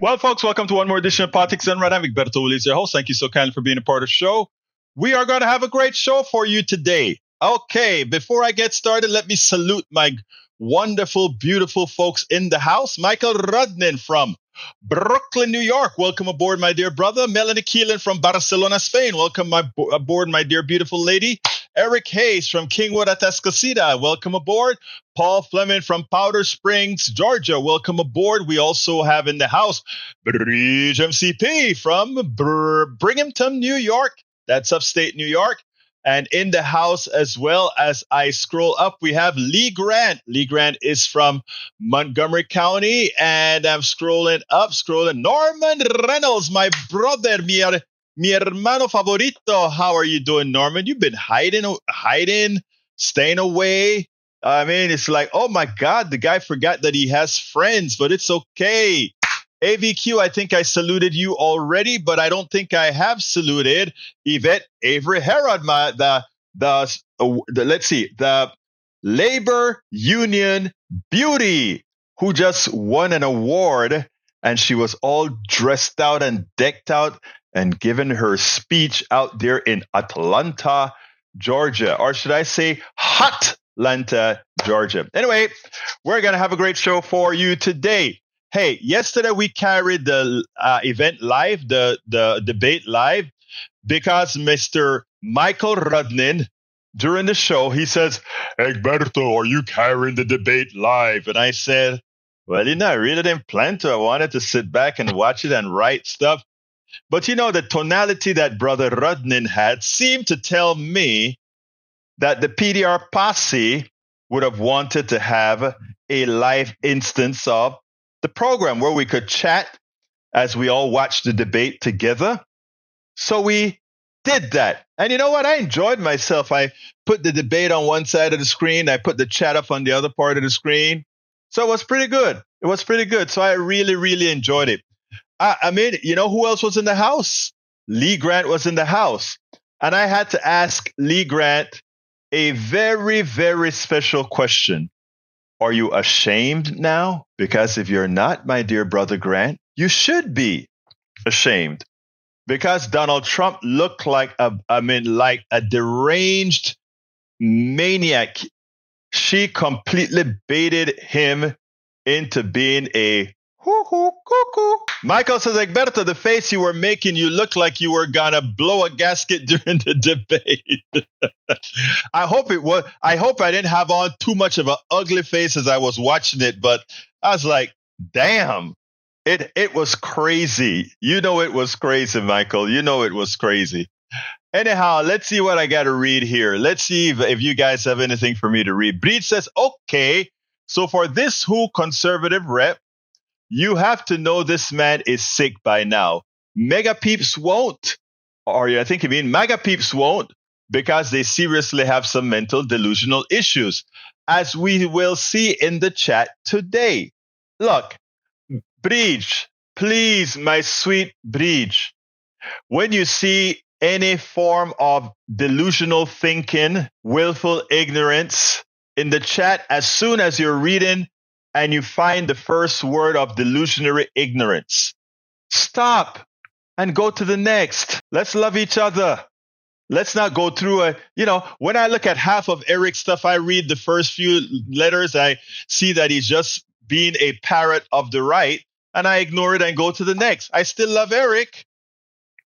Well, folks, welcome to one more edition of Politics and Right. I'm Egberto, Willies, your host. Thank you so kindly for being a part of the show. We are going to have a great show for you today. Okay, before I get started, let me salute my wonderful, beautiful folks in the house. Michael Rudnin from Brooklyn, New York. Welcome aboard, my dear brother. Melanie Keelan from Barcelona, Spain. Welcome aboard, my dear, beautiful lady. Eric Hayes from Kingwood, Atascocita. Welcome aboard. Paul Fleming from Powder Springs, Georgia. Welcome aboard. We also have in the house Bridge MCP from Binghamton, New York. That's upstate New York. And in the house, as well as I scroll up, we have Lee Grant. Lee Grant is from Montgomery County. And I'm scrolling up. Norman Reynolds, my brother, mi hermano favorito. How are you doing, Norman? You've been hiding, staying away. I mean, it's like, oh my God, the guy forgot that he has friends, but it's okay. AVQ, I think I saluted you already, but I don't think I have saluted Yvette Avery Herod, the Labor Union Beauty, who just won an award, and she was all dressed out and decked out and given her speech out there in Atlanta, Georgia, or should I say Atlanta, Georgia. Anyway, we're going to have a great show for you today. Hey, yesterday we carried the event live, the debate live, because Mr. Michael Rudnin, during the show, he says, Egberto, are you carrying the debate live? And I said, well, I really didn't plan to. I wanted to sit back and watch it and write stuff. But the tonality that Brother Rudnin had seemed to tell me that the PDR posse would have wanted to have a live instance of the program where we could chat as we all watched the debate together. So we did that. And you know what? I enjoyed myself. I put the debate on one side of the screen. I put the chat up on the other part of the screen. So it was pretty good. So I really, really enjoyed it. I mean, who else was in the house? Lee Grant was in the house. And I had to ask Lee Grant a very, very special question. Are you ashamed now? Because if you're not, my dear brother Grant, you should be ashamed. Because Donald Trump looked like a deranged maniac. She completely baited him into being a cuckoo. Michael says, Egberto, the face you were making, you look like you were gonna blow a gasket during the debate. I hope I didn't have on too much of an ugly face as I was watching it, but I was like, damn, it was crazy. It was crazy, Michael. It was crazy. Anyhow, let's see what I got to read here. Let's see if you guys have anything for me to read. Breed says, okay, so for this who conservative rep, you have to know this man is sick by now. Mega peeps won't, or I think you mean MAGA peeps won't, because they seriously have some mental delusional issues, as we will see in the chat today. Look, Breach, please, my sweet Breach, when you see any form of delusional thinking, willful ignorance in the chat, as soon as you're reading and you find the first word of delusionary ignorance, stop and go to the next. Let's love each other. Let's not go through when I look at half of Eric's stuff, I read the first few letters, I see that he's just being a parrot of the right, and I ignore it and go to the next. I still love Eric,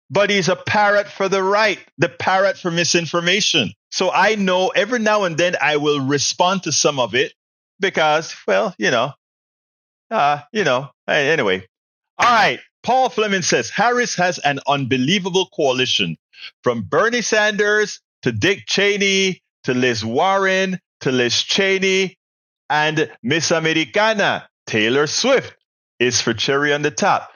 but he's a parrot for the right, the parrot for misinformation. So I know every now and then I will respond to some of it because, anyway. All right. Paul Fleming says, Harris has an unbelievable coalition, from Bernie Sanders to Dick Cheney to Liz Warren to Liz Cheney, and Miss Americana, Taylor Swift, is for cherry on the top.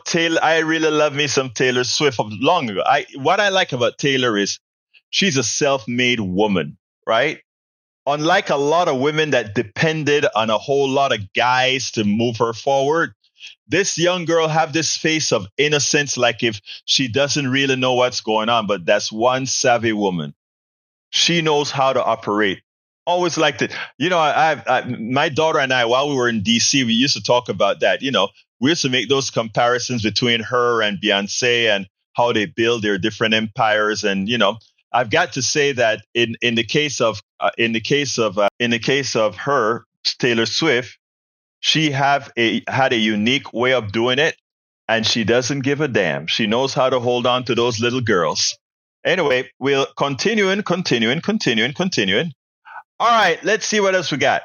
Taylor, I really love me some Taylor Swift of long ago. What I like about Taylor is she's a self-made woman, right? Unlike a lot of women that depended on a whole lot of guys to move her forward, this young girl have this face of innocence, like if she doesn't really know what's going on, but that's one savvy woman. She knows how to operate. Always liked it. My daughter and I, while we were in DC, we used to talk about that. We used to make those comparisons between her and Beyonce and how they build their different empires. And I've got to say that in the case of her, Taylor Swift, she had a unique way of doing it, and she doesn't give a damn. She knows how to hold on to those little girls. Anyway, we'll continuing. All right, let's see what else we got.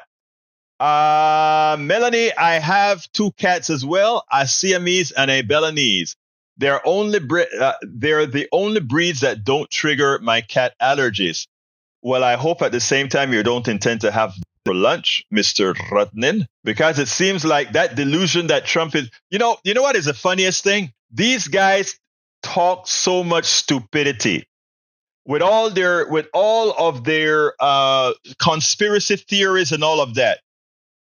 Melanie, I have 2 cats as well, a Siamese and a Balinese. They're the only breeds that don't trigger my cat allergies. Well, I hope at the same time you don't intend to have for lunch, Mr. Rudnin, because it seems like that delusion that Trump is. You know what is the funniest thing? These guys talk so much stupidity. With all of their conspiracy theories and all of that.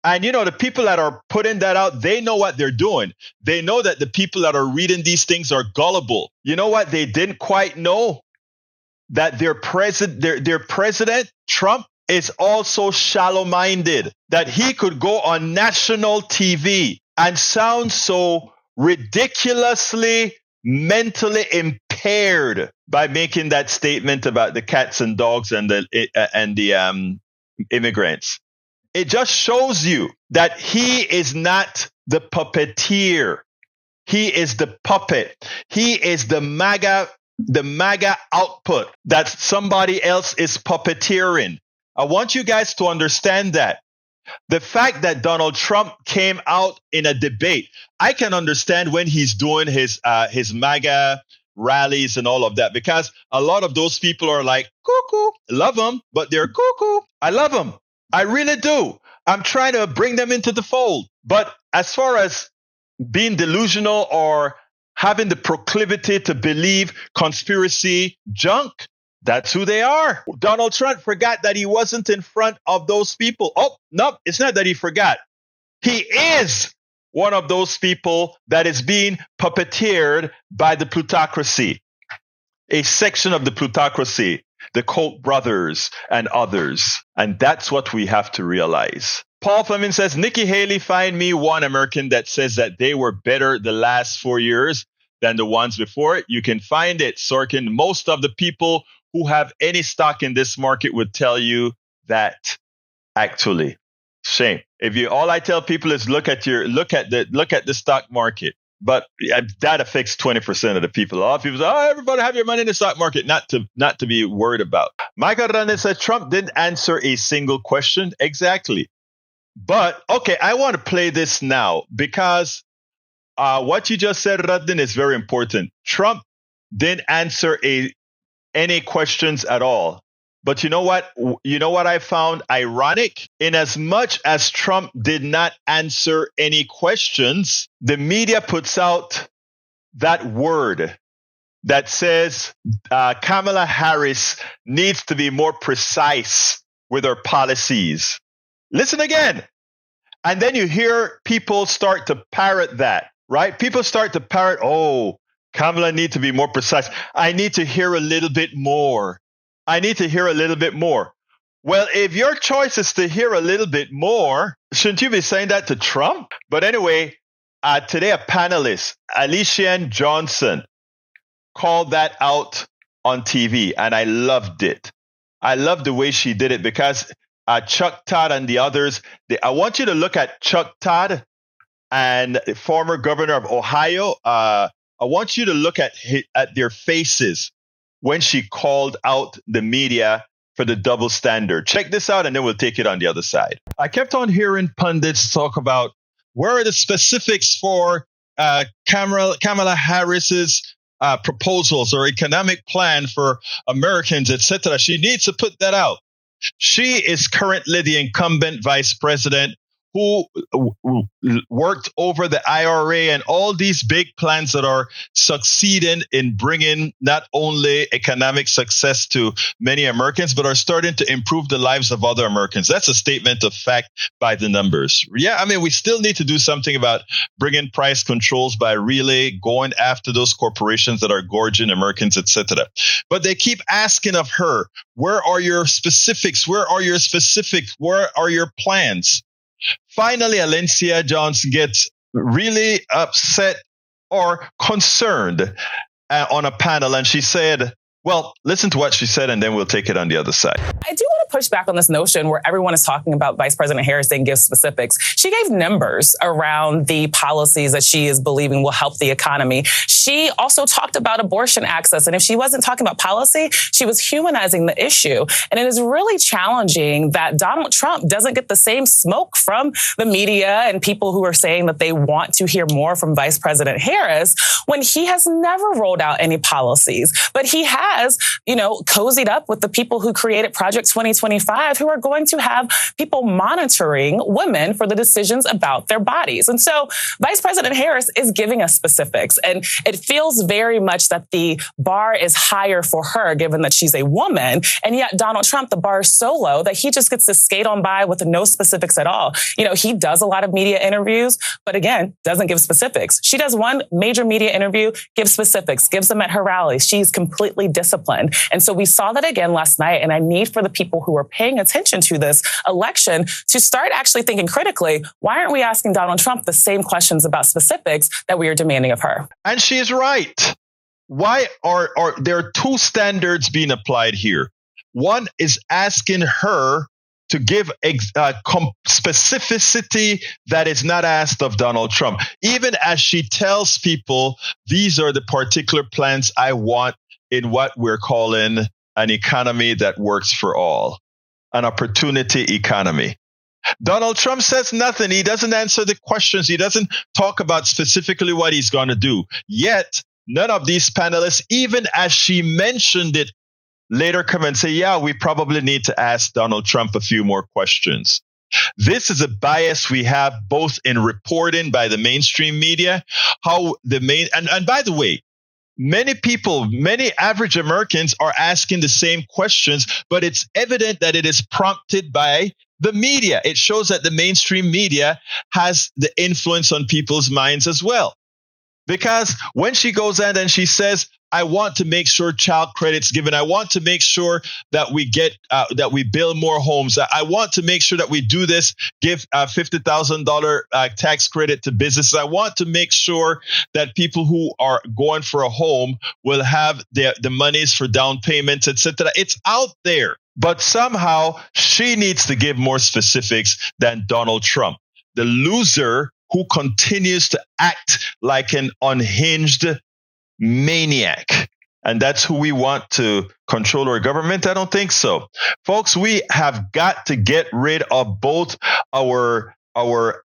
And, the people that are putting that out, they know what they're doing. They know that the people that are reading these things are gullible. You know what they didn't quite know? That their president, Trump, is also shallow-minded. That he could go on national TV and sound so ridiculously mentally impaired by making that statement about the cats and dogs and the immigrants. It just shows you that he is not the puppeteer. He is the puppet. He is the MAGA output that somebody else is puppeteering. I want you guys to understand that. The fact that Donald Trump came out in a debate, I can understand when he's doing his MAGA rallies and all of that, because a lot of those people are like, cuckoo, love them, but they're cuckoo. I love them. I really do. I'm trying to bring them into the fold. But as far as being delusional or having the proclivity to believe conspiracy junk, that's who they are. Donald Trump forgot that he wasn't in front of those people. Oh, no, it's not that he forgot. He is one of those people that is being puppeteered by the plutocracy, a section of the plutocracy, the Koch brothers and others. And that's what we have to realize. Paul Fleming says, Nikki Haley, find me one American that says that they were better the last 4 years than the ones before it. You can find it, Sorkin. Most of the people who have any stock in this market would tell you that. Actually, shame. All I tell people is look at the stock market. But that affects 20% of the people. A lot of people say, "Oh, everybody have your money in the stock market." Not to be worried about. Michael Randet said Trump didn't answer a single question. Exactly. But okay, I want to play this now because what you just said, Radin, is very important. Trump didn't answer any questions at all. But you know what? You know what I found ironic? In as much as Trump did not answer any questions, the media puts out that word that says Kamala Harris needs to be more precise with her policies. Listen again. And then you hear people start to parrot that, right? People start to parrot, oh, Kamala needs to be more precise. I need to hear a little bit more. I need to hear a little bit more. Well, if your choice is to hear a little bit more, shouldn't you be saying that to Trump? But anyway, today a panelist, Alencia Johnson, called that out on TV, and I loved it. I loved the way she did it because Chuck Todd and the others, I want you to look at Chuck Todd and the former governor of Ohio. I want you to look at their faces when she called out the media for the double standard. Check this out, and then we'll take it on the other side. I kept on hearing pundits talk about where are the specifics for Kamala Harris's proposals or economic plan for Americans, etc. She needs to put that out. She is currently the incumbent vice president who worked over the IRA and all these big plans that are succeeding in bringing not only economic success to many Americans, but are starting to improve the lives of other Americans. That's a statement of fact by the numbers. Yeah, I mean, we still need to do something about bringing price controls by really going after those corporations that are gorging Americans, etc. But they keep asking of her, where are your specifics? Where are your specifics? Where are your plans? Finally, Alencia Johnson gets really upset or concerned on a panel, and she said, well, listen to what she said, and then we'll take it on the other side. I do want to push back on this notion where everyone is talking about Vice President Harris didn't give specifics. She gave numbers around the policies that she is believing will help the economy. She also talked about abortion access. And if she wasn't talking about policy, she was humanizing the issue. And it is really challenging that Donald Trump doesn't get the same smoke from the media and people who are saying that they want to hear more from Vice President Harris when he has never rolled out any policies. But he has, cozied up with the people who created Project 2025, who are going to have people monitoring women for the decisions about their bodies. And so Vice President Harris is giving us specifics. And it feels very much that the bar is higher for her, given that she's a woman. And yet Donald Trump, the bar is so low that he just gets to skate on by with no specifics at all. He does a lot of media interviews, but again, doesn't give specifics. She does one major media interview, gives specifics, gives them at her rallies. She's completely disciplined. And so we saw that again last night. And I need for the people who are paying attention to this election to start actually thinking critically, why aren't we asking Donald Trump the same questions about specifics that we are demanding of her? And she is right. Why are there two standards being applied here? One is asking her to give specificity that is not asked of Donald Trump, even as she tells people, these are the particular plans I want in what we're calling an economy that works for all, an opportunity economy. Donald Trump says nothing. He doesn't answer the questions. He doesn't talk about specifically what he's going to do. Yet, none of these panelists, even as she mentioned it, later come and say, yeah, we probably need to ask Donald Trump a few more questions. This is a bias we have both in reporting by the mainstream media, and by the way, many people, many average Americans are asking the same questions, but it's evident that it is prompted by the media. It shows that the mainstream media has the influence on people's minds as well. Because when she goes in and she says, I want to make sure child credit's given. I want to make sure that we get that we build more homes. I want to make sure that we do this, give $50,000 tax credit to businesses. I want to make sure that people who are going for a home will have the monies for down payments, etc. It's out there, but somehow she needs to give more specifics than Donald Trump, the loser who continues to act like an unhinged maniac. And that's who we want to control our government? I don't think so. Folks, we have got to get rid of both our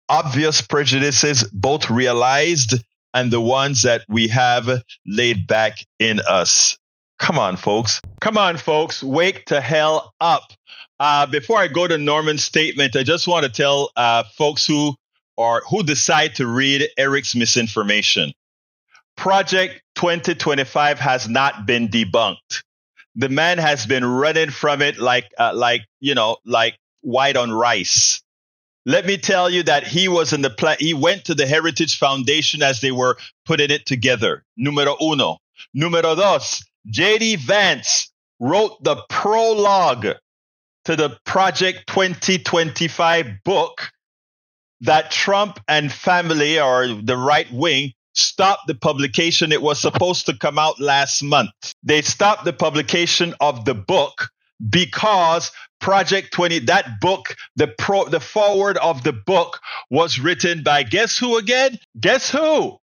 obvious prejudices, both realized and the ones that we have laid back in us. Come on, folks. Come on, folks. Wake the hell up. Before I go to Norman's statement, I just want to tell folks who decide to read Eric's misinformation. Project 2025 has not been debunked. The man has been running from it like white on rice. Let me tell you that he was in the plan. He went to the Heritage Foundation as they were putting it together. Numero uno. Numero dos. J.D. Vance wrote the prologue to the Project 2025 book that Trump and family, or the right wing, stopped the publication. It was supposed to come out last month. They stopped the publication of the book because Project 20, that book, the foreword of the book was written by guess who again? Guess who?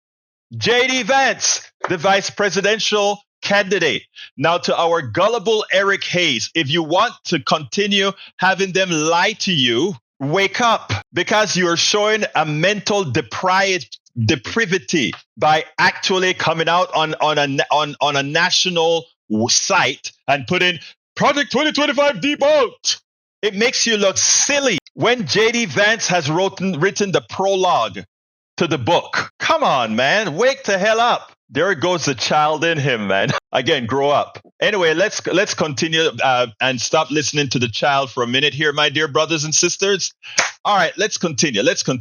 J.D. Vance, the vice presidential candidate. Now, to our gullible Eric Hayes, if you want to continue having them lie to you, wake up, because you're showing a mental depravity by actually coming out on a national site and putting Project 2025 debunked. It makes you look silly. when J.D. Vance has written the prologue to the book. Come on, man. Wake the hell up. There goes the child in him, man. Again, grow up. Anyway, let's continue and stop listening to the child for a minute here, my dear brothers and sisters. All right, let's continue. Michael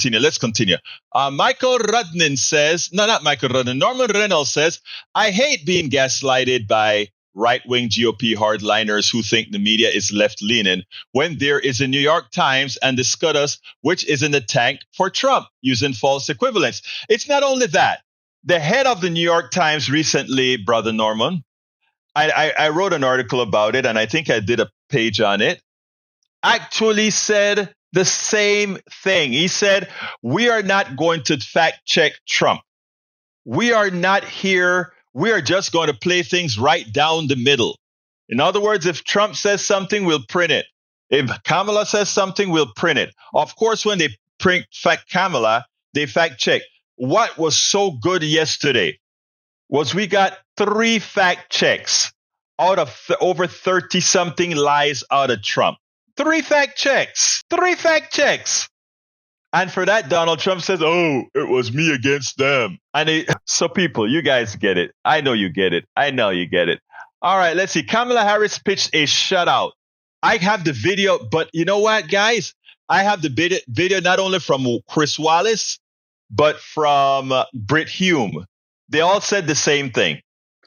Rudnin says, no, not Michael Rudnin. Norman Reynolds says, I hate being gaslighted by right-wing GOP hardliners who think the media is left-leaning when there is a New York Times and the SCOTUS, which is in the tank for Trump, using false equivalents. It's not only that. The head of the New York Times recently, Brother Norman, I wrote an article about it, and I think I did a page on it, actually said the same thing. He said, we are not going to fact-check Trump. We are not here. We are just going to play things right down the middle. In other words, if Trump says something, we'll print it. If Kamala says something, we'll print it. Of course, when they print Kamala, they fact-check. What was so good yesterday was we got 3 fact checks out of over 30-something lies out of Trump. 3 fact checks. And for that, Donald Trump says, oh, it was me against them. So people, you guys get it. I know you get it. All right, let's see. Kamala Harris pitched a shutout. I have the video, but you know what, guys? I have the video not only from Chris Wallace, but from Brit Hume. They all said the same thing,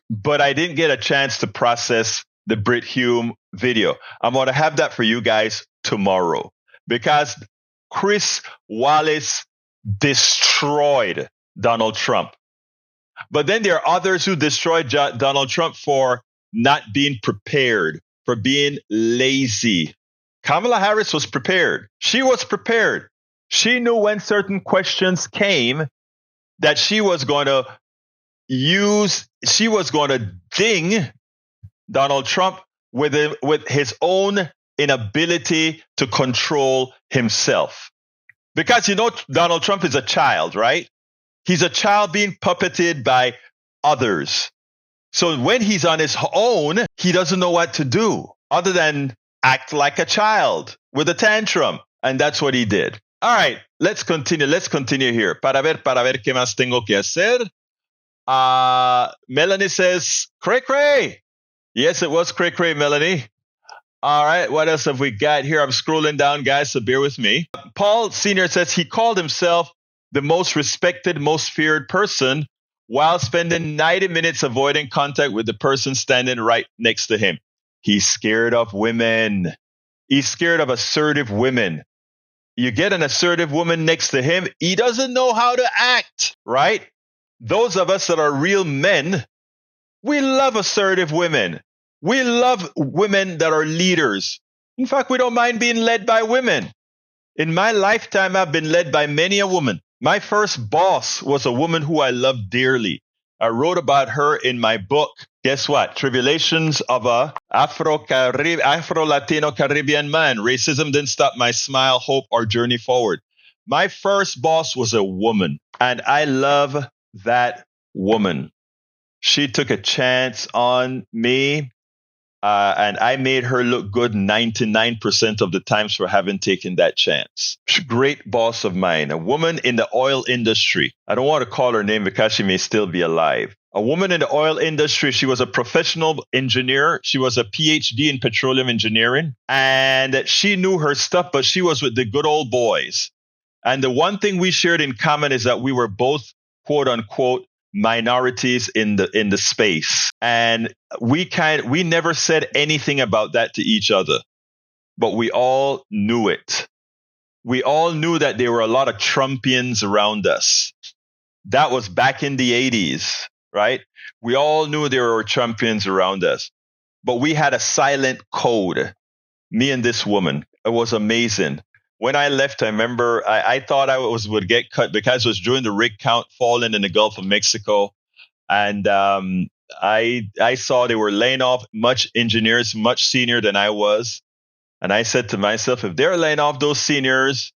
but I didn't get a chance to process the Brit Hume video. I'm going to have that for you guys tomorrow because Chris Wallace destroyed Donald Trump. But then there are others who destroyed Donald Trump for not being prepared, for being lazy. Kamala Harris was prepared. She was prepared. She knew when certain questions came that she was going to ding Donald Trump with his own inability to control himself. Because, Donald Trump is a child, right? He's a child being puppeted by others. So when he's on his own, he doesn't know what to do other than act like a child with a tantrum. And that's what he did. All right, let's continue here. Para ver qué más tengo que hacer. Melanie says, cray. Yes, it was cray, Melanie. All right, what else have we got here? I'm scrolling down, guys, so bear with me. Paul Sr. says he called himself the most respected, most feared person while spending 90 minutes avoiding contact with the person standing right next to him. He's scared of women. He's scared of assertive women. You get an assertive woman next to him, he doesn't know how to act, right? Those of us that are real men, we love assertive women. We love women that are leaders. In fact, we don't mind being led by women. In my lifetime, I've been led by many a woman. My first boss was a woman who I loved dearly. I wrote about her in my book. Guess what? Tribulations of a Afro-Latino Caribbean man. Racism didn't stop my smile, hope, or journey forward. My first boss was a woman, and I love that woman. She took a chance on me, and I made her look good 99% of the times for having taken that chance. Great boss of mine, a woman in the oil industry. I don't want to call her name because she may still be alive. A woman in the oil industry. She was a professional engineer. She was a PhD in petroleum engineering, and she knew her stuff, but she was with the good old boys. And the one thing we shared in common is that we were both, quote unquote, minorities in the space. And we never said anything about that to each other, but we all knew it. We all knew that there were a lot of Trumpians around us. That was back in the 80s, right? We all knew there were Trumpians around us, but we had a silent code. Me and this woman, it was amazing. When I left, I remember I thought would get cut because it was during the rig count falling in the Gulf of Mexico. And I saw they were laying off engineers much senior than I was. And I said to myself, if they're laying off those seniors,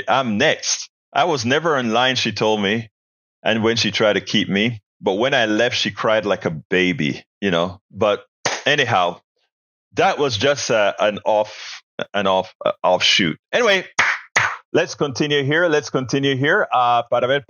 I'm next. I was never in line, she told me. And when she tried to keep me. But when I left, she cried like a baby, But anyhow, that was just an off an offshoot. Anyway, let's continue here. Para ver.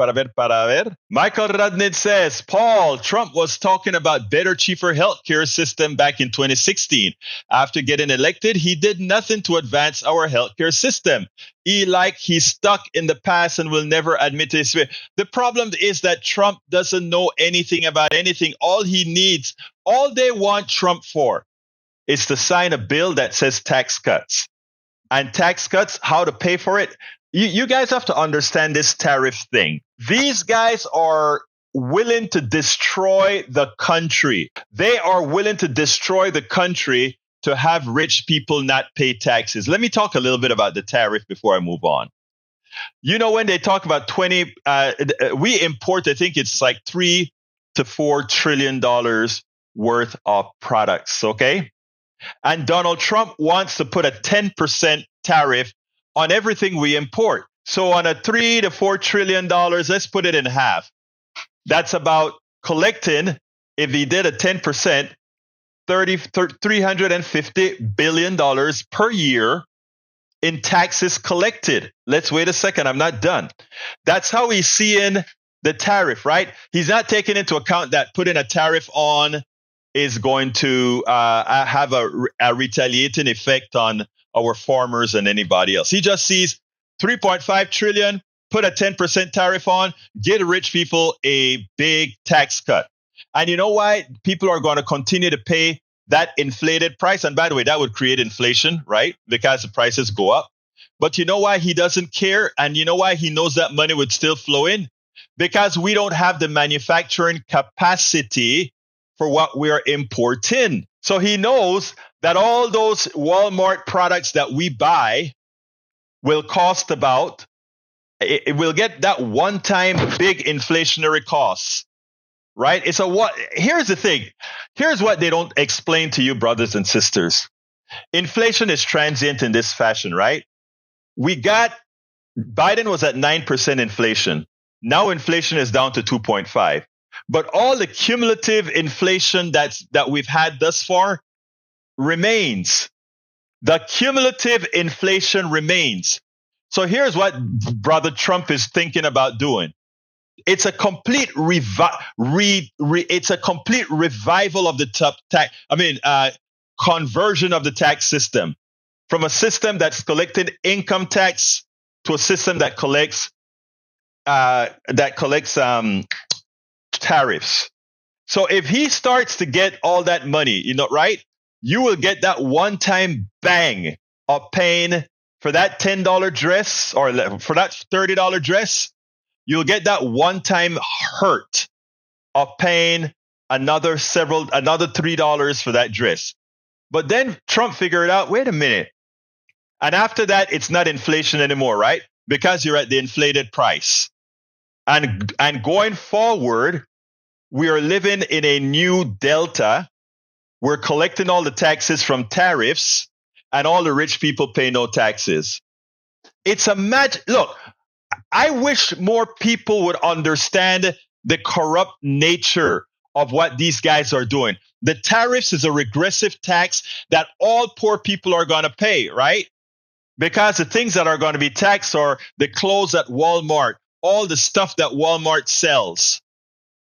Michael Radnid says, Paul, Trump was talking about better, cheaper healthcare system back in 2016. After getting elected, he did nothing to advance our healthcare system. He's stuck in the past and will never admit to his way. The problem is that Trump doesn't know anything about anything. All they want Trump for is to sign a bill that says tax cuts. And tax cuts, how to pay for it. You guys have to understand this tariff thing. These guys are willing to destroy the country. They are willing to destroy the country to have rich people not pay taxes. Let me talk a little bit about the tariff before I move on. You know, when they talk about we import, I think it's like $3 to $4 trillion worth of products, okay? And Donald Trump wants to put a 10% tariff on everything we import. So on a $3 to $4 trillion, let's put it in half. That's about collecting, if he did a 10%, $350 billion per year in taxes collected. Let's wait a second. I'm not done. That's how he's seeing the tariff, right? He's not taking into account that putting a tariff on is going to have a retaliating effect on our farmers and anybody else. He just sees 3.5 trillion, put a 10% tariff on, give rich people a big tax cut. And you know why people are going to continue to pay that inflated price? And by the way, that would create inflation, right? Because the prices go up. But you know why he doesn't care? And you know why he knows that money would still flow in? Because we don't have the manufacturing capacity for what we are importing. So he knows that all those Walmart products that we buy will cost about, it will get that one-time big inflationary costs, right? Here's the thing. Here's what they don't explain to you, brothers and sisters. Inflation is transient in this fashion, right? Biden was at 9% inflation. Now inflation is down to 2.5. But all the cumulative inflation that we've had thus far remains. The cumulative inflation remains. So here's what Brother Trump is thinking about doing. It's a complete it's a complete revival of the conversion of the tax system from a system that's collecting income tax to a system that collects tariffs. So if he starts to get all that money, right, you will get that one-time bang of paying for that $10 dress or for that $30 dress. You'll get that one-time hurt of paying another $3 for that dress. But then Trump figured out, wait a minute. And after that, it's not inflation anymore, right? Because you're at the inflated price. And going forward, we are living in a new delta. We're collecting all the taxes from tariffs, and all the rich people pay no taxes. It's a look, I wish more people would understand the corrupt nature of what these guys are doing. The tariffs is a regressive tax that all poor people are going to pay, right? Because the things that are going to be taxed are the clothes at Walmart, all the stuff that Walmart sells,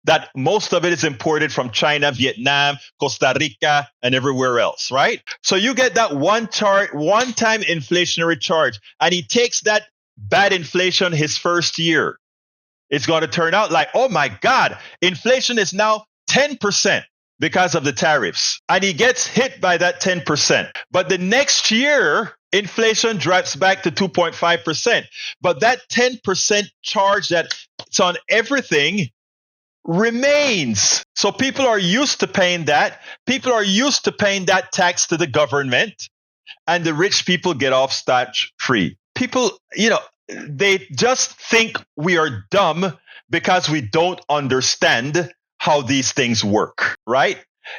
that most of it is imported from China, Vietnam, Costa Rica, and everywhere else, right? So you get that one-time inflationary charge, and he takes that bad inflation his first year. It's going to turn out like, oh my God, inflation is now 10% because of the tariffs. And he gets hit by that 10%. But the next year, inflation drops back to 2.5%. But that 10% charge that's on everything remains. So people are used to paying that. People are used to paying that tax to the government, and the rich people get off scot-free. People, they just think we are dumb because we don't understand how these things work, right?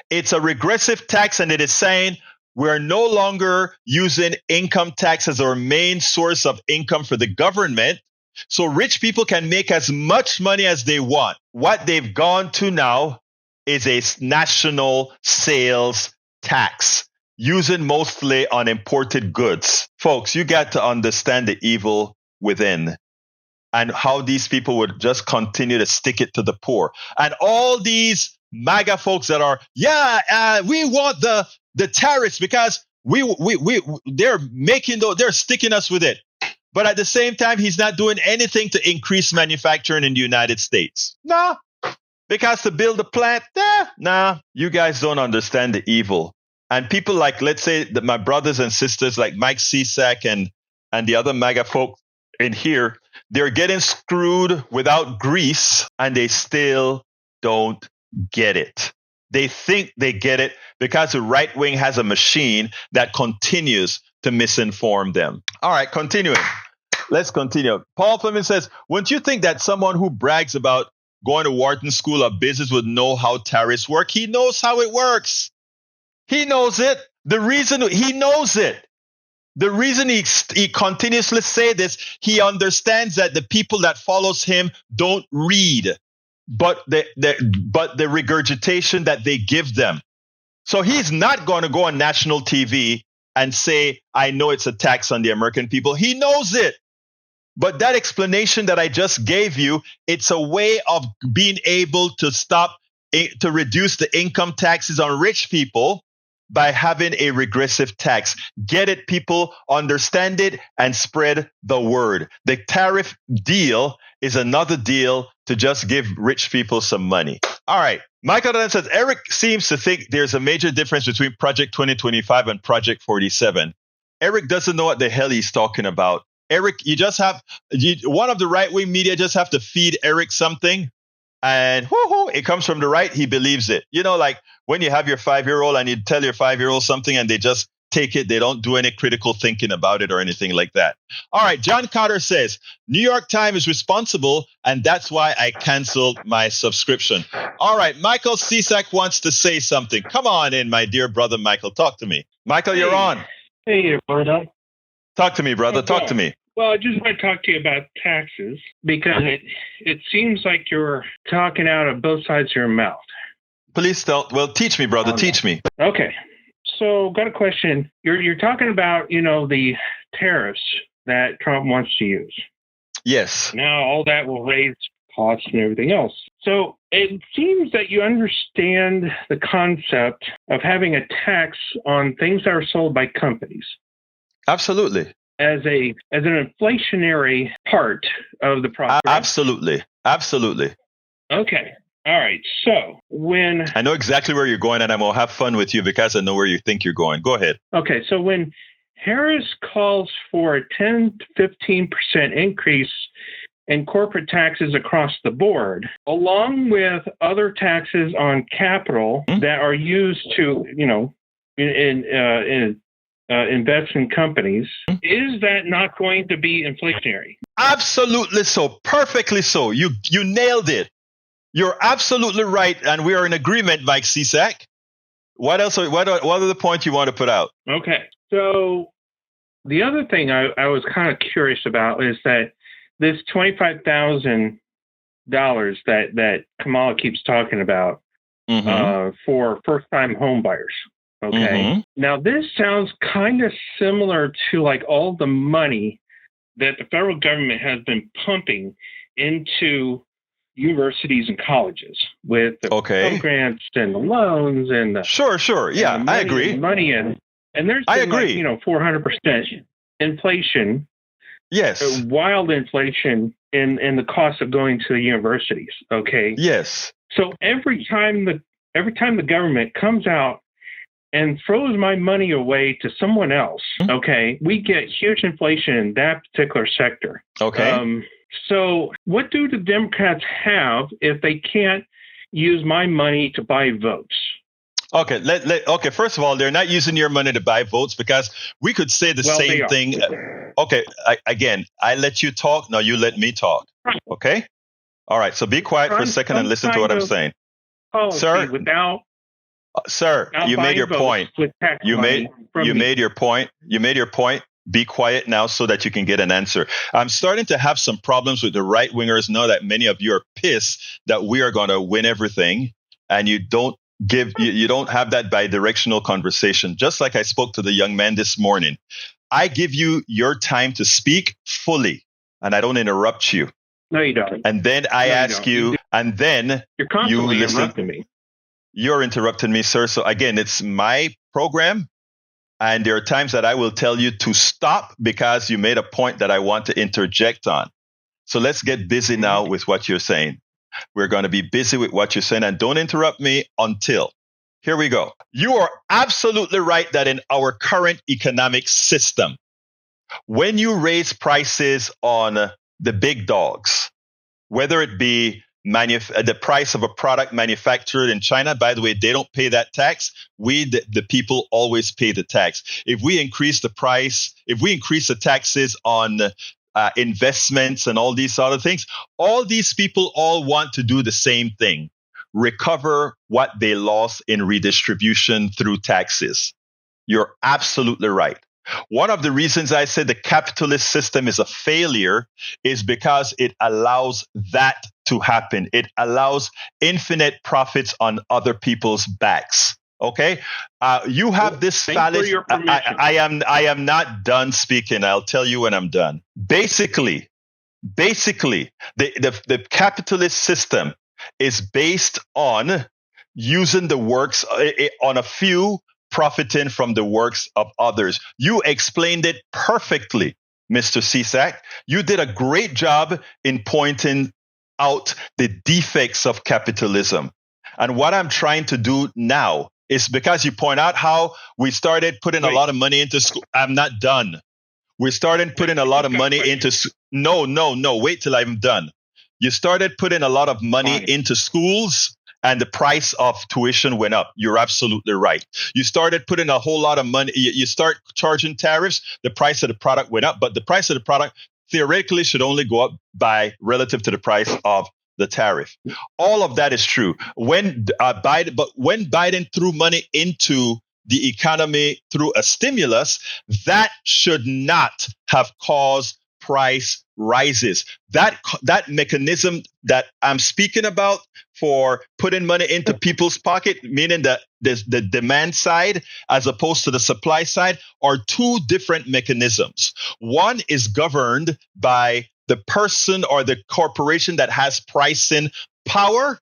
It's a regressive tax, and it is saying we're no longer using income tax as our main source of income for the government. So rich people can make as much money as they want. What they've gone to now is a national sales tax. using mostly on imported goods. Folks, you got to understand the evil within and how these people would just continue to stick it to the poor. And all these MAGA folks that are, we want the tariffs because they're sticking us with it. But at the same time, he's not doing anything to increase manufacturing in the United States. Nah. Because to build a plant, you guys don't understand the evil. And people like, let's say that my brothers and sisters like Mike Cisak and the other MAGA folks in here, they're getting screwed without grease and they still don't get it. They think they get it because the right wing has a machine that continues to misinform them. All right, continuing. Let's continue. Paul Fleming says, wouldn't you think that someone who brags about going to Wharton School of Business would know how tariffs work? He knows how it works. He knows it. The reason he knows it. The reason he continuously say this, he understands that the people that follows him don't read, but the regurgitation that they give them. So he's not going to go on national TV and say, I know it's a tax on the American people. He knows it. But that explanation that I just gave you, it's a way of being able to to reduce the income taxes on rich people by having a regressive tax. Get it, people, understand it, and spread the word. The tariff deal is another deal to just give rich people some money. All right. Michael then says, Eric seems to think there's a major difference between Project 2025 and Project 47. Eric doesn't know what the hell he's talking about. Eric, one of the right-wing media just have to feed Eric something, and it comes from the right, he believes it. You know, like when you have your 5-year-old and you tell your 5-year-old something and they just take it, they don't do any critical thinking about it or anything like that. All right, John Carter says, New York Times is responsible, and that's why I canceled my subscription. All right, Michael Cisak wants to say something. Come on in, my dear brother Michael. Talk to me. Michael, you're on. Hey, brother. Talk to me, brother. Okay. Talk to me. Well, I just want to talk to you about taxes because it seems like you're talking out of both sides of your mouth. Please don't. Well, teach me, brother. Teach me. Okay. So, got a question. You're talking about, the tariffs that Trump wants to use. Yes. Now, all that will raise costs and everything else. So, it seems that you understand the concept of having a tax on things that are sold by companies. Absolutely. As an inflationary part of the product. Absolutely. Absolutely. Okay. All right. So when I know exactly where you're going, and I'm going to have fun with you because I know where you think you're going. Go ahead. Okay. So when Harris calls for a 10 to 15% increase in corporate taxes across the board, along with other taxes on capital that are used to, invest in companies, is that not going to be inflationary? Absolutely so. Perfectly so. You nailed it. You're absolutely right. And we are in agreement, Mike Cisak. What else? What are the points you want to put out? Okay. So the other thing I was kind of curious about is that this $25,000 that Kamala keeps talking about for first-time home buyers. Okay. Now, this sounds kind of similar to like all the money that the federal government has been pumping into universities and colleges with the Pell Grants and the loans and the sure. Yeah, I agree. Money and there's been 400% inflation. Yes. Wild inflation in the cost of going to the universities. Okay. Yes. So every time the government comes out and throws my money away to someone else, okay, we get huge inflation in that particular sector. Okay. So what do the Democrats have if they can't use my money to buy votes? Okay. Okay. First of all, they're not using your money to buy votes because we could say the same thing. Okay. I let you talk. Now you let me talk. Okay. All right. So be quiet for a second and listen to what I'm saying. Sir, you made your point. You made your point. You made your point. Be quiet now so that you can get an answer. I'm starting to have some problems with the right wingers now that many of you are pissed that we are going to win everything and you don't you don't have that bi-directional conversation. Just like I spoke to the young man this morning, I give you your time to speak fully, and I don't interrupt you. No, you don't. And then I ask you, and then you're constantly you listen. interrupting me. You're interrupting me, sir. So again, it's my program, and there are times that I will tell you to stop because you made a point that I want to interject on. So let's get busy now with what you're saying. We're going to be busy with what you're saying, and don't interrupt me until. Here we go. You are absolutely right that in our current economic system, when you raise prices on the big dogs, whether it be the price of a product manufactured in China, by the way, they don't pay that tax. We, the people, always pay the tax. If we increase the price, if we increase the taxes on investments and all these other things, all these people all want to do the same thing: recover what they lost in redistribution through taxes. You're absolutely right. One of the reasons I said the capitalist system is a failure is because it allows that to happen. It allows infinite profits on other people's backs. Okay, you have this fallacy. I am not done speaking. I'll tell you when I'm done. Basically, the capitalist system is based on using the works on a few, profiting from the works of others. You explained it perfectly, Mr. Cisak. You did a great job in pointing out the defects of capitalism. And what I'm trying to do now is, because you point out how we started putting a lot of money into school. I'm not done. We started putting a lot of money into No, wait till I'm done. You started putting a lot of money into schools, and the price of tuition went up. You're absolutely right. You started putting a whole lot of money. You start charging tariffs. The price of the product went up, but the price of the product theoretically should only go up by relative to the price of the tariff. All of that is true. When Biden threw money into the economy through a stimulus, that should not have caused price rises. That mechanism that I'm speaking about for putting money into people's pocket, meaning that the demand side as opposed to the supply side, are two different mechanisms. One is governed by the person or the corporation that has pricing power.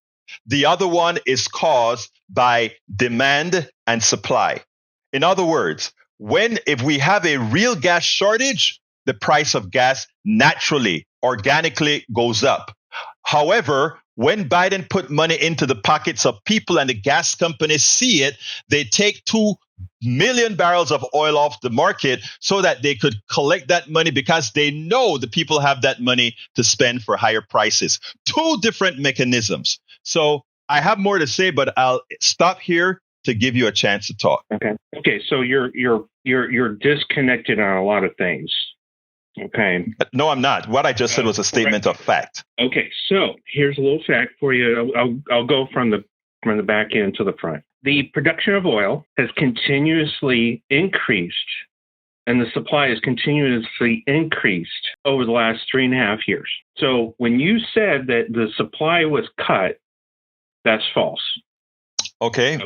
The other one is caused by demand and supply. In other words, if we have a real gas shortage, the price of gas naturally, organically goes up. However, when Biden put money into the pockets of people and the gas companies see it, they take 2 million barrels of oil off the market so that they could collect that money, because they know the people have that money to spend for higher prices. Two different mechanisms. So I have more to say, but I'll stop here to give you a chance to talk. Okay. So you're disconnected on a lot of things. Okay. No, I'm not. What I just said was a statement of fact. Okay. So here's a little fact for you. I'll go from the back end to the front. The production of oil has continuously increased, and the supply has continuously increased over the last 3.5 years. So when you said that the supply was cut, that's false. Okay.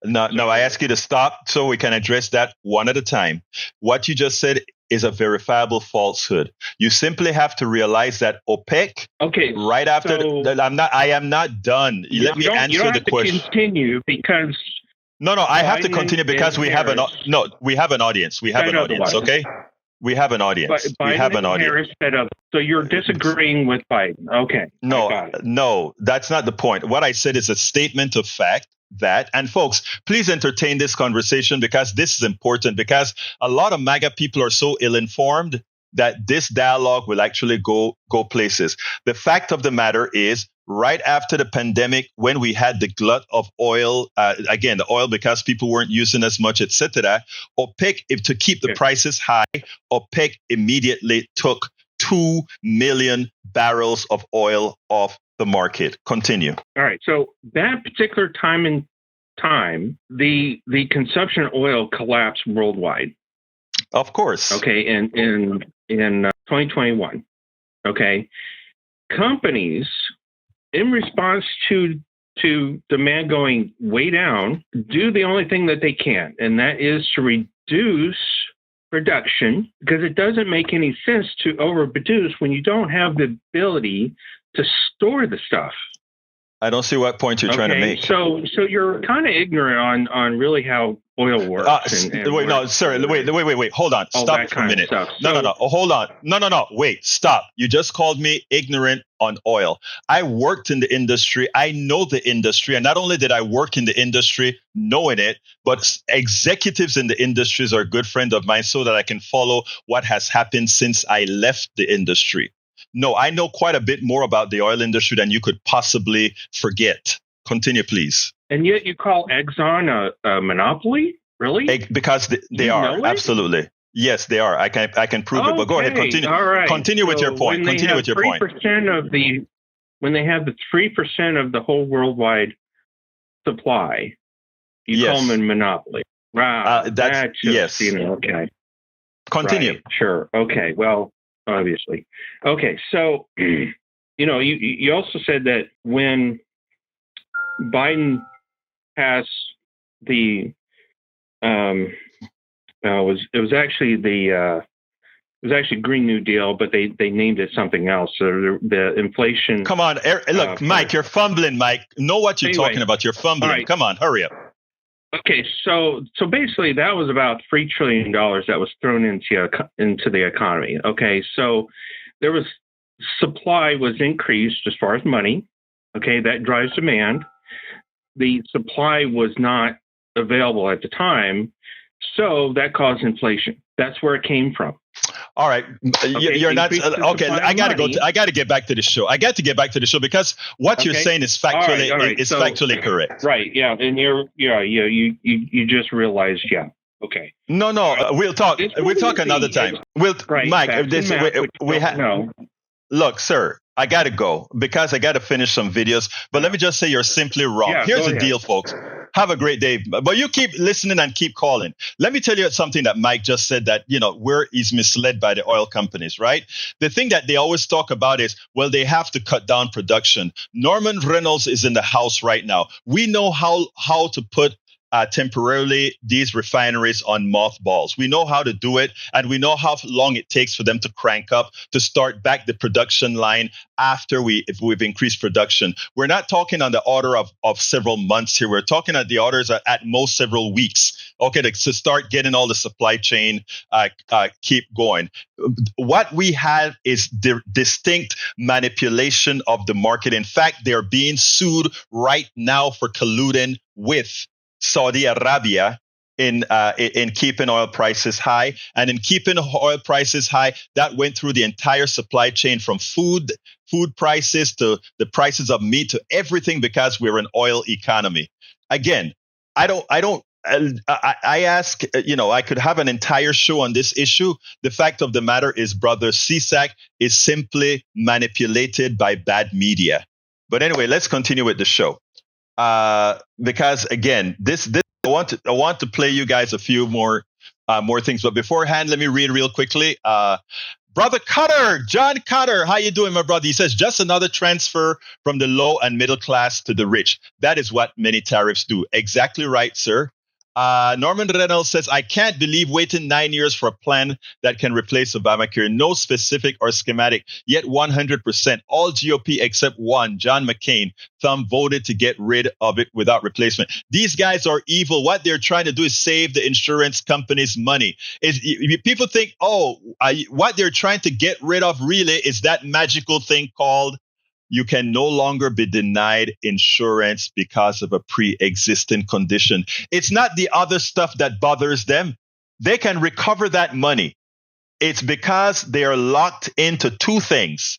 Now I ask you to stop so we can address that one at a time. What you just said is a verifiable falsehood. You simply have to realize that OPEC. Okay. Right after I am not done. Let me answer the question. Continue because. No. I have to continue because we have an audience. We have an audience. Okay. We have an audience. We have an audience. So you're disagreeing with Biden. Okay. No, that's not the point. What I said is a statement of fact. And folks, please entertain this conversation, because this is important, because a lot of MAGA people are so ill-informed that this dialogue will actually go places. The fact of the matter is, right after the pandemic, when we had the glut of oil, again, the oil because people weren't using as much, etc., OPEC, to keep the prices high, OPEC immediately took 2 million barrels of oil off the market. Continue. All right. So that particular time, the consumption of oil collapsed worldwide. Of course. Okay. In 2021. Okay. Companies, in response to to demand going way down, do the only thing that they can, and that is to reduce production, because it doesn't make any sense to overproduce when you don't have the ability to store the stuff. I don't see what point you're trying to make. So you're kind of ignorant on really how oil works. Wait, no, sir. Wait. Hold on. Stop for a minute. No. Hold on. No. Wait. Stop. You just called me ignorant on oil. I worked in the industry. I know the industry. And not only did I work in the industry knowing it, but executives in the industries are a good friend of mine so that I can follow what has happened since I left the industry. No, I know quite a bit more about the oil industry than you could possibly forget. Continue, please. And yet you call Exxon a monopoly? Really? Because they are. Absolutely. Yes, they are. I can prove it. But go ahead. Continue. All right. Continue with your point. Continue with your point. When they have the 3% of the whole worldwide supply, you call them a monopoly. Wow. Yes. Okay. Continue. Right. Sure. Okay. Well, obviously. Okay. So, you also said that when Biden passed the it was actually Green New Deal, but they named it something else. So the inflation. Come on, look, Mike, you're fumbling. Mike, know what you're talking about. You're fumbling. Right. Come on, hurry up. Okay, so basically that was about $3 trillion that was thrown into the economy. Okay, so there was supply was increased as far as money. Okay, that drives demand. The supply was not available at the time, so that caused inflation. That's where it came from. All right, you're not okay. I got to go. I got to get back to the show. I got to get back to the show because what you're saying is factually factually correct. Right. Yeah. And you just realized. Yeah. Okay. No. We'll talk. We'll talk another time. Mike. We have. No. Look, sir. I got to go because I got to finish some videos. But let me just say you're simply wrong. Yeah, here's the deal, folks. Have a great day. But you keep listening and keep calling. Let me tell you something that Mike just said that, where he's misled by the oil companies, right? The thing that they always talk about is, well, they have to cut down production. Norman Reynolds is in the house right now. We know how to put temporarily these refineries on mothballs. We know how to do it, and we know how long it takes for them to crank up to start back the production line after we've increased production. We're not talking on the order of several months here. We're talking at the orders at most several weeks. Okay, to start getting all the supply chain keep going. What we have is the distinct manipulation of the market. In fact, they're being sued right now for colluding with Saudi Arabia in keeping oil prices high. And in keeping oil prices high, that went through the entire supply chain from food prices to the prices of meat to everything because we're an oil economy. Again, I ask, I could have an entire show on this issue. The fact of the matter is Brother Cisak is simply manipulated by bad media. But anyway, let's continue with the show. Because again, this I want to play you guys a few more things. But beforehand, let me read real quickly. Brother Cutter, John Cutter, how you doing, my brother? He says, just another transfer from the low and middle class to the rich. That is what many tariffs do. Exactly right, sir. Norman Reynolds says, I can't believe waiting 9 years for a plan that can replace Obamacare. No specific or schematic, yet 100%. All GOP except one, John McCain, thumb voted to get rid of it without replacement. These guys are evil. What they're trying to do is save the insurance companies money. People think, what they're trying to get rid of really is that magical thing called you can no longer be denied insurance because of a pre-existing condition. It's not the other stuff that bothers them. They can recover that money. It's because they are locked into two things: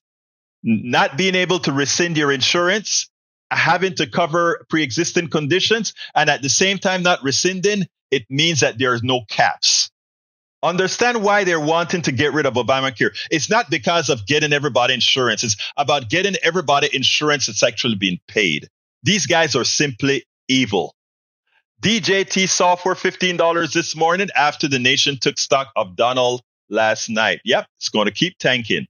not being able to rescind your insurance, having to cover pre-existing conditions, and at the same time not rescinding. It means that there are no caps. Understand why they're wanting to get rid of Obamacare. It's not because of getting everybody insurance. It's about getting everybody insurance that's actually being paid. These guys are simply evil. DJT Software, $15 this morning after the nation took stock of Donald last night. Yep, it's going to keep tanking.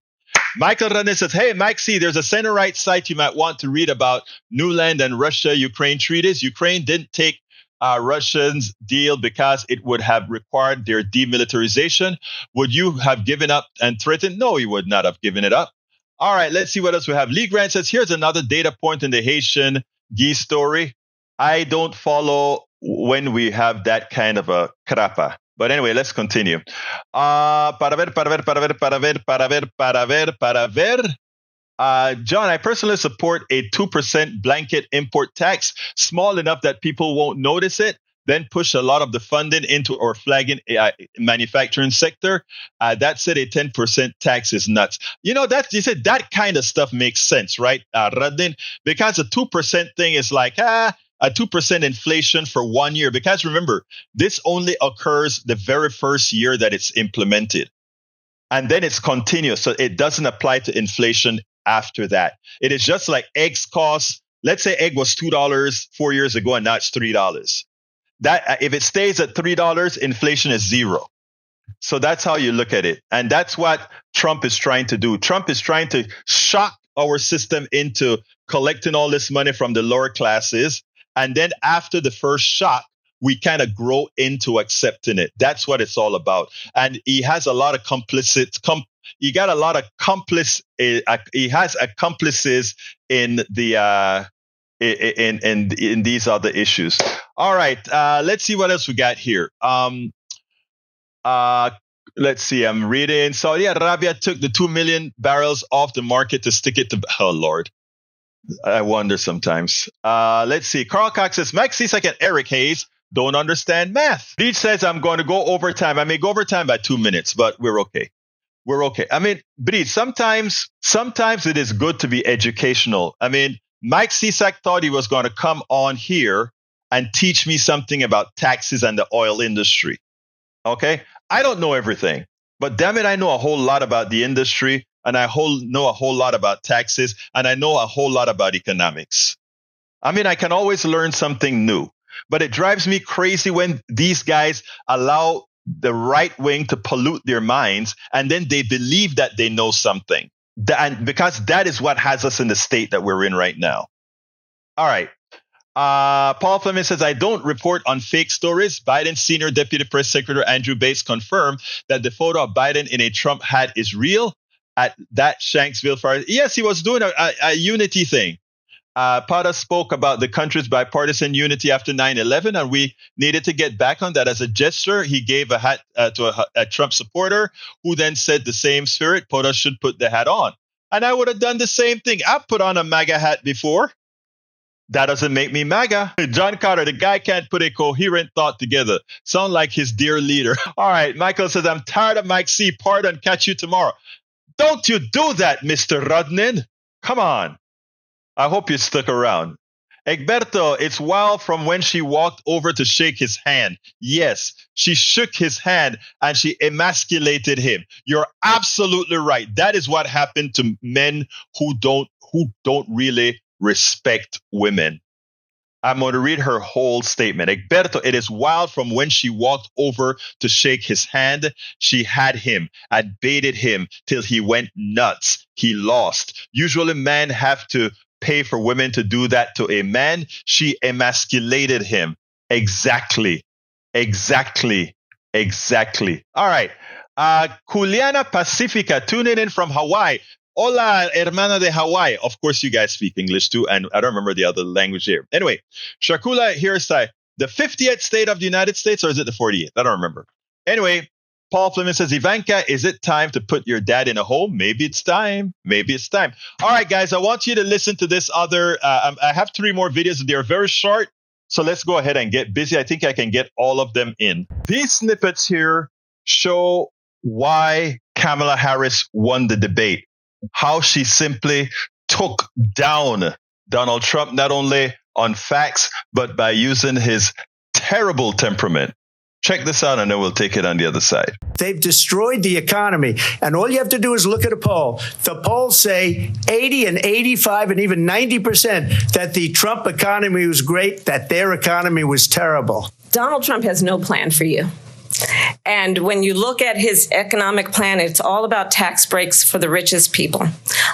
Michael Radin says, hey, Mike C., there's a center-right site you might want to read about Newland and Russia-Ukraine treaties. Ukraine didn't take Russians' deal because it would have required their demilitarization. Would you have given up and threatened? No, you would not have given it up. All right, let's see what else we have. Lee Grant says, here's another data point in the Haitian Guy story. I don't follow when we have that kind of a crapa. But anyway, let's continue. John, I personally support a 2% blanket import tax, small enough that people won't notice it, then push a lot of the funding into our flagging manufacturing sector. That said, a 10% tax is nuts. You know, you said that kind of stuff makes sense, right, Radin? Because a 2% thing is like, a 2% inflation for 1 year. Because remember, this only occurs the very first year that it's implemented. And then it's continuous. So it doesn't apply to inflation after that. It is just like eggs cost. Let's say egg was $2 4 years ago and now it's $3. That if it stays at $3, inflation is zero. So that's how you look at it. And that's what Trump is trying to do. Trump is trying to shock our system into collecting all this money from the lower classes. And then after the first shock, we kind of grow into accepting it. That's what it's all about. And he has a lot of he got a lot of he has accomplices in the in these other issues. All right, let's see what else we got here. Let's see. I'm reading. Saudi Arabia took the 2 million barrels off the market to stick it to. Oh Lord, I wonder sometimes. Let's see. Carl Cox says, Mike Cisak and Eric Hayes don't understand math. Beach says, I'm going to go overtime. I may go overtime by 2 minutes, but we're okay. We're okay. I mean, Breed, sometimes it is good to be educational. I mean, Mike Cisak thought he was going to come on here and teach me something about taxes and the oil industry. Okay? I don't know everything, but damn it, I know a whole lot about the industry, and I know a whole lot about taxes, and I know a whole lot about economics. I mean, I can always learn something new, but it drives me crazy when these guys allow the right wing to pollute their minds, and then they believe that they know something. And because that is what has us in the state that we're in right now. All right. Paul Fleming says, I don't report on fake stories. Biden's senior deputy press secretary Andrew Bates confirmed that the photo of Biden in a Trump hat is real at that Shanksville fire. Yes, he was doing a unity thing. Potter spoke about the country's bipartisan unity after 9/11, and we needed to get back on that. As a gesture, he gave a hat to a Trump supporter, who then said the same spirit, Potter should put the hat on. And I would have done the same thing. I've put on a MAGA hat before. That doesn't make me MAGA. John Carter, the guy can't put a coherent thought together. Sound like his dear leader. All right, Michael says, I'm tired of Mike C. Pardon, catch you tomorrow. Don't you do that, Mr. Rudnin. Come on. I hope you stuck around. Egberto, it's wild from when she walked over to shake his hand. Yes, she shook his hand and she emasculated him. You're absolutely right. That is what happened to men who don't really respect women. I'm going to read her whole statement. Egberto, it is wild from when she walked over to shake his hand. She had him and baited him till he went nuts. He lost. Usually men have to pay for women to do that to a man. She emasculated him. Exactly. All right. Juliana Pacifica tuning in from Hawaii. Hola, hermana de Hawaii. Of course, you guys speak English too, and I don't remember the other language here. Anyway, Shakula Hirsai, the 50th state of the United States, or is it the 48th? I don't remember. Anyway, Paul Fleming says, Ivanka, is it time to put your dad in a home? Maybe it's time. All right, guys, I want you to listen to this other. I have 3 more videos, and they're very short. So let's go ahead and get busy. I think I can get all of them in. These snippets here show why Kamala Harris won the debate. How she simply took down Donald Trump, not only on facts, but by using his terrible temperament. Check this out, and then we'll take it on the other side. They've destroyed the economy. And all you have to do is look at a poll. The polls say 80 and 85 and even 90% that the Trump economy was great, that their economy was terrible. Donald Trump has no plan for you. And when you look at his economic plan, it's all about tax breaks for the richest people.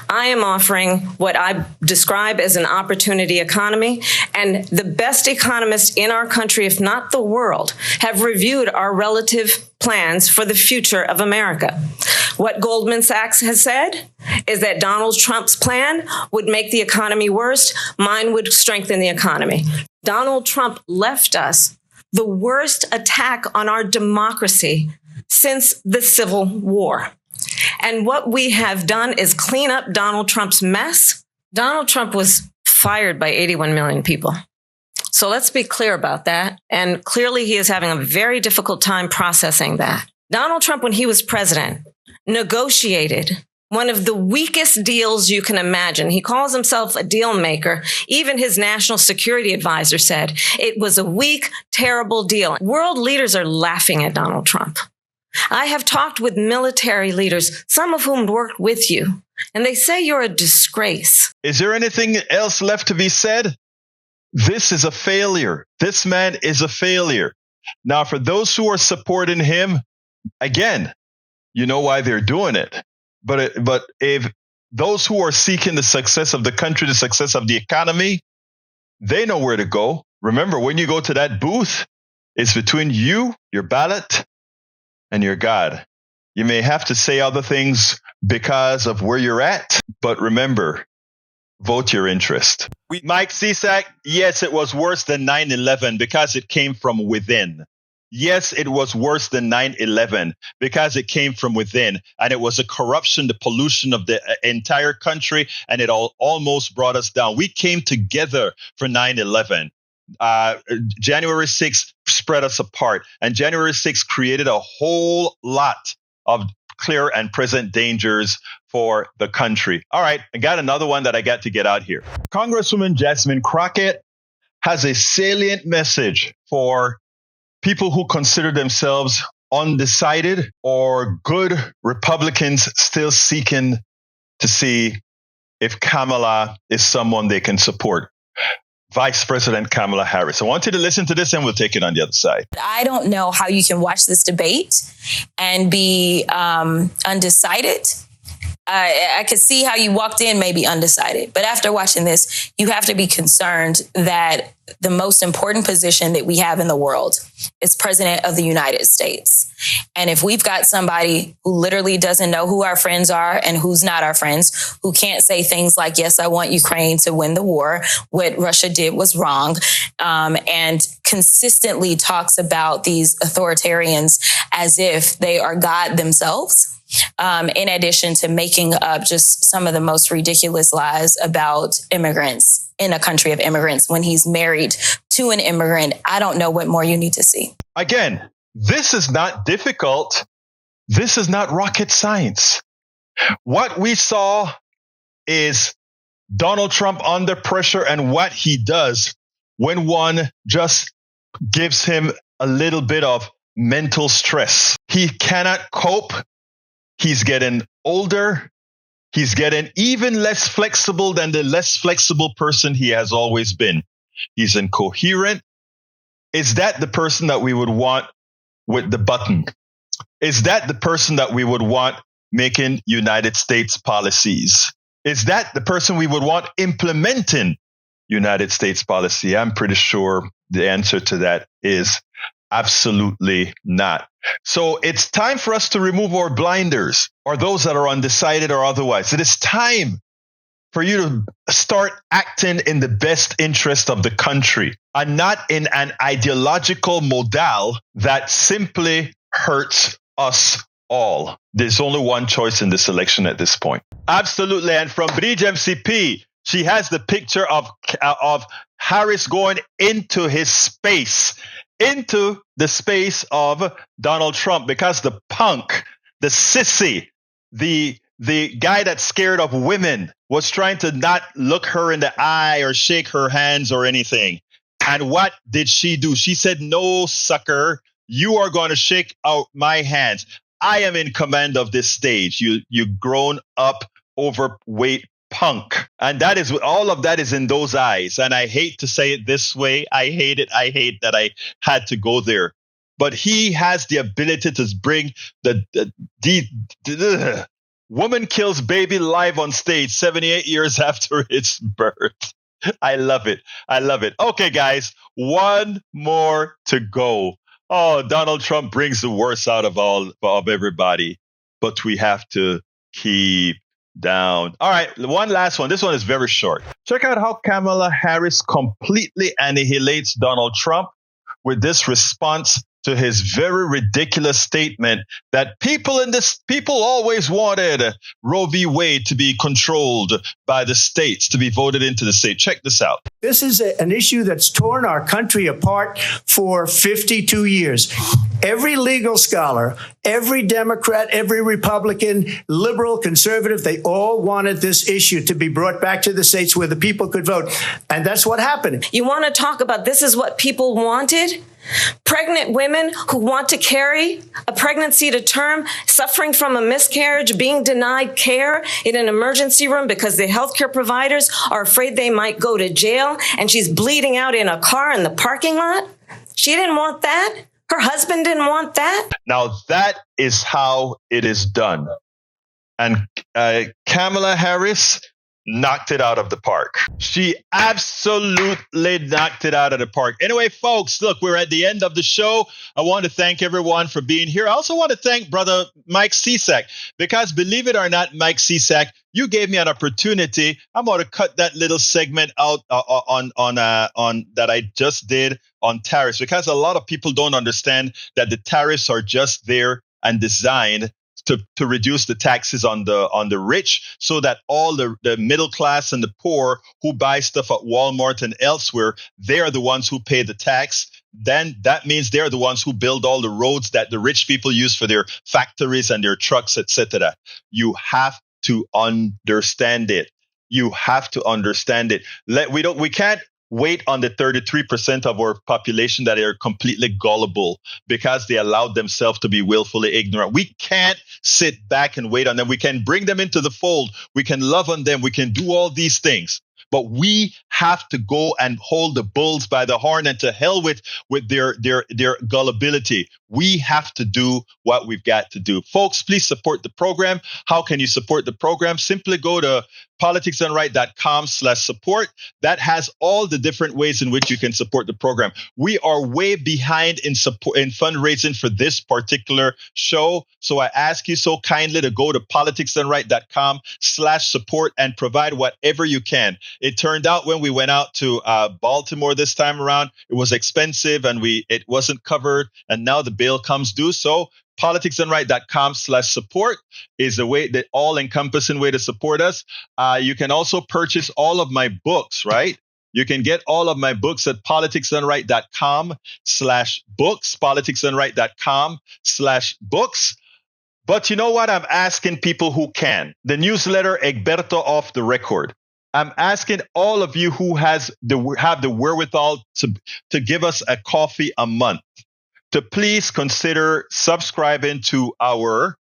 I am offering what I describe as an opportunity economy. And the best economists in our country, if not the world, have reviewed our relative plans for the future of America. What Goldman Sachs has said is that Donald Trump's plan would make the economy worse. Mine would strengthen the economy. Donald Trump left us the worst attack on our democracy since the Civil War. And what we have done is clean up Donald Trump's mess. Donald Trump was fired by 81 million people. So let's be clear about that. And clearly he is having a very difficult time processing that. Donald Trump, when he was president, negotiated one of the weakest deals you can imagine. He calls himself a deal maker. Even his national security advisor said it was a weak, terrible deal. World leaders are laughing at Donald Trump. I have talked with military leaders, some of whom worked with you, and they say you're a disgrace. Is there anything else left to be said? This is a failure. This man is a failure. Now, for those who are supporting him, again, you know why they're doing it. But if those who are seeking the success of the country, the success of the economy, they know where to go. Remember, when you go to that booth, it's between you, your ballot, and your God. You may have to say other things because of where you're at, but remember, vote your interest. Mike Cisak, yes, it was worse than 9/11 because it came from within. Yes, it was worse than 9/11 because it came from within, and it was a corruption, the pollution of the entire country, and it almost brought us down. We came together for 9/11. January 6th spread us apart, and January 6th created a whole lot of clear and present dangers for the country. All right, I got another one that I got to get out here. Congresswoman Jasmine Crocket has a salient message for people who consider themselves undecided or good Republicans still seeking to see if Kamala is someone they can support. Vice President Kamala Harris. I want you to listen to this and we'll take it on the other side. I don't know how you can watch this debate and be undecided. I could see how you walked in maybe undecided, but after watching this, you have to be concerned that the most important position that we have in the world is President of the United States. And if we've got somebody who literally doesn't know who our friends are and who's not our friends, who can't say things like, yes, I want Ukraine to win the war, what Russia did was wrong, and consistently talks about these authoritarians as if they are God themselves, in addition to making up just some of the most ridiculous lies about immigrants in a country of immigrants when he's married to an immigrant. I don't know what more you need to see. Again, this is not difficult. This is not rocket science. What we saw is Donald Trump under pressure and what he does when one just gives him a little bit of mental stress. He cannot cope. He's getting older. He's getting even less flexible than the less flexible person he has always been. He's incoherent. Is that the person that we would want with the button? Is that the person that we would want making United States policies? Is that the person we would want implementing United States policy? I'm pretty sure the answer to that is absolutely not. So it's time for us to remove our blinders, or those that are undecided or otherwise. It is time for you to start acting in the best interest of the country and not in an ideological modal that simply hurts us all. There's only one choice in this election at this point. Absolutely. And from Bridge MCP, she has the picture of Harris going into his space, into the space of Donald Trump, because the punk, the sissy, the guy that's scared of women was trying to not look her in the eye or shake her hands or anything. And what did she do? She said, no, sucker, you are going to shake out my hands. I am in command of this stage. You grown up, overweight punk. And that is, all of that is in those eyes. And I hate to say it this way. I hate it. I hate that I had to go there. but he has the ability to bring the woman kills baby live on stage 78 years after its birth. I love it. I love it. Okay, guys, one more to go. Oh, Donald Trump brings the worst out of everybody, but we have to keep down. All right, one last one. This one is very short. Check out how Kamala Harris completely annihilates Donald Trump with this response to his very ridiculous statement that people always wanted Roe v. Wade to be controlled by the states, to be voted into the state. Check this out. This is an issue that's torn our country apart for 52 years. Every legal scholar, every Democrat, every Republican, liberal, conservative, they all wanted this issue to be brought back to the states where the people could vote. And that's what happened. You want to talk about this is what people wanted? Pregnant women who want to carry a pregnancy to term, suffering from a miscarriage, being denied care in an emergency room because the healthcare providers are afraid they might go to jail, and she's bleeding out in a car in the parking lot. She didn't want that. Her husband didn't want that. Now that is how it is done. And Kamala Harris knocked it out of the park. She absolutely knocked it out of the park. Anyway, folks, look, we're at the end of the show. I want to thank everyone for being here. I also want to thank Brother Mike Cisak, because believe it or not, Mike Cisak, you gave me an opportunity. I'm going to cut that little segment out on that I just did on tariffs, because a lot of people don't understand that the tariffs are just there and designed to reduce the taxes on the rich, so that all the middle class and the poor who buy stuff at Walmart and elsewhere, they are the ones who pay the tax. Then that means they're the ones who build all the roads that the rich people use for their factories and their trucks, etc. You have to understand it. You have to understand it. We can't wait on the 33% of our population that are completely gullible because they allowed themselves to be willfully ignorant. We can't sit back and wait on them. We can bring them into the fold. We can love on them. We can do all these things. But we have to go and hold the bulls by the horn, and to hell with their gullibility. We have to do what we've got to do. Folks, please support the program. How can you support the program? Simply go to politicsdoneright.com/support. That has all the different ways in which you can support the program. We are way behind in fundraising for this particular show. So I ask you so kindly to go to politicsdoneright.com/support and provide whatever you can. It turned out when we went out to Baltimore this time around, it was expensive and it wasn't covered. And now the bill comes due. So politicsdoneright.com/support is the way, the all-encompassing way to support us. You can also purchase all of my books, right? You can get all of my books at politicsdoneright.com/books, politicsdoneright.com/books. But you know what? I'm asking people who can. The newsletter, Egberto Off the Record. I'm asking all of you who have the wherewithal to give us a coffee a month, to please consider subscribing to our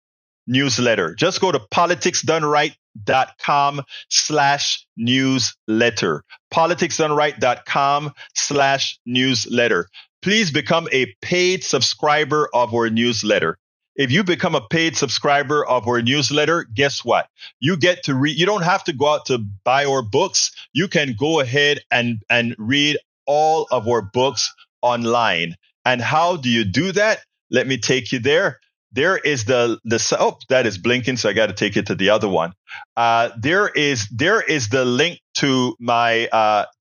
newsletter. Just go to politicsdoneright.com/newsletter. politicsdoneright.com/newsletter. Please become a paid subscriber of our newsletter. If you become a paid subscriber of our newsletter, guess what? You get to read. You don't have to go out to buy our books. You can go ahead and read all of our books online. And how do you do that? Let me take you there. There is that is blinking, so I got to take it to the other one. There is the link to my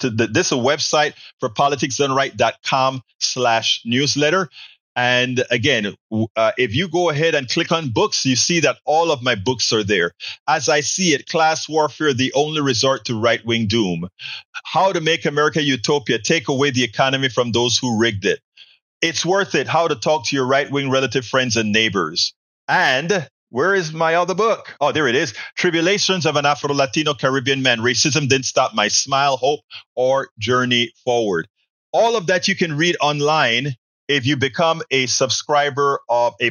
this is a website for politicsdoneright.com/newsletter. And again, if you go ahead and click on books, you see that all of my books are there. As I see it, Class Warfare, the only resort to right-wing doom. How to Make America Utopia, Take Away the Economy from Those Who Rigged It. It's Worth It, How to Talk to Your Right-Wing Relative Friends and Neighbors. And where is my other book? Oh, there it is. Tribulations of an Afro-Latino Caribbean Man. Racism Didn't Stop My Smile, Hope, or Journey Forward. All of that you can read online if you become a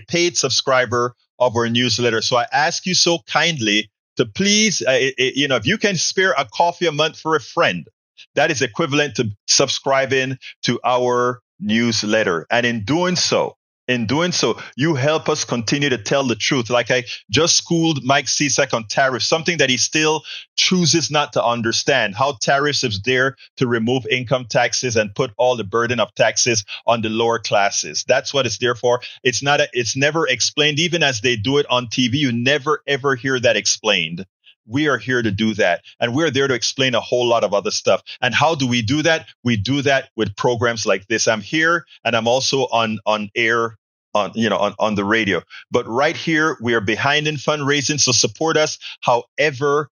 paid subscriber of our newsletter. So I ask you so kindly to please, if you can spare a coffee a month for a friend, that is equivalent to subscribing to our newsletter. And in doing so, In doing so, you help us continue to tell the truth. Like I just schooled Mike Cisak on tariffs, something that he still chooses not to understand, how tariffs is there to remove income taxes and put all the burden of taxes on the lower classes. That's what it's there for. It's never explained. Even as they do it on TV, you never, ever hear that explained. We are here to do that. And we're there to explain a whole lot of other stuff. And how do we do that? We do that with programs like this. I'm here and I'm also on air on the radio. But right here, we are behind in fundraising. So support us however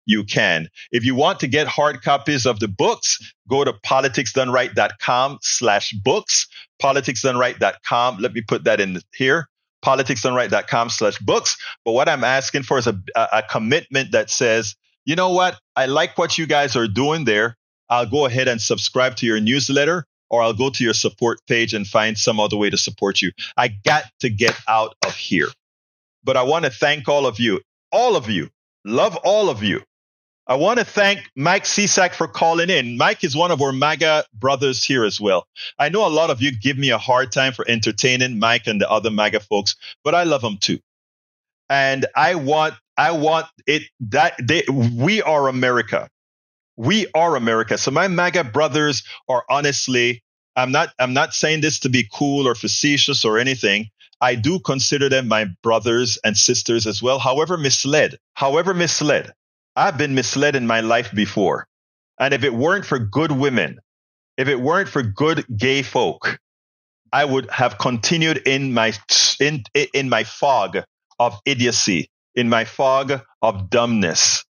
you can. If you want to get hard copies of the books, go to politicsdoneright.com/books. Politicsdoneright.com. Let me put that in here. politicsdoneright.com/books. But what I'm asking for is a commitment that says, you know what? I like what you guys are doing there. I'll go ahead and subscribe to your newsletter, or I'll go to your support page and find some other way to support you. I got to get out of here. But I want to thank all of you. Love all of you. I want to thank Mike Cisak for calling in. Mike is one of our MAGA brothers here as well. I know a lot of you give me a hard time for entertaining Mike and the other MAGA folks, but I love them too. And I want it that we are America. We are America. So my MAGA brothers are honestly, I'm not saying this to be cool or facetious or anything. I do consider them my brothers and sisters as well. However misled. I've been misled in my life before. And if it weren't for good women, if it weren't for good gay folk, I would have continued in my fog of idiocy, in my fog of dumbness.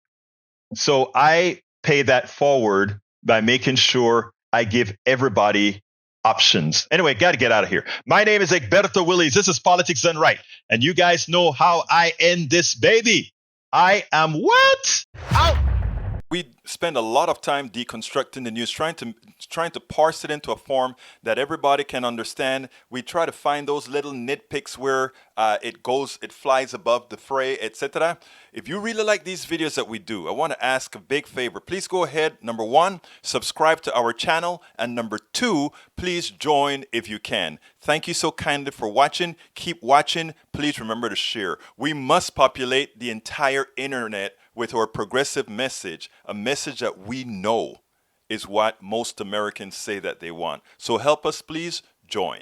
So I pay that forward by making sure I give everybody options. Anyway, got to get out of here. My name is Egberto Willies. This is Politics Done Right. And you guys know how I end this baby. I am what? Out. We spend a lot of time deconstructing the news, trying to parse it into a form that everybody can understand. We try to find those little nitpicks where it flies above the fray, etc. If you really like these videos that we do, I want to ask a big favor. Please go ahead. Number 1, subscribe to our channel. And number 2, please join if you can. Thank you so kindly for watching. Keep watching. Please remember to share. We must populate the entire internet with our progressive message, a message that we know is what most Americans say that they want. So help us, please join.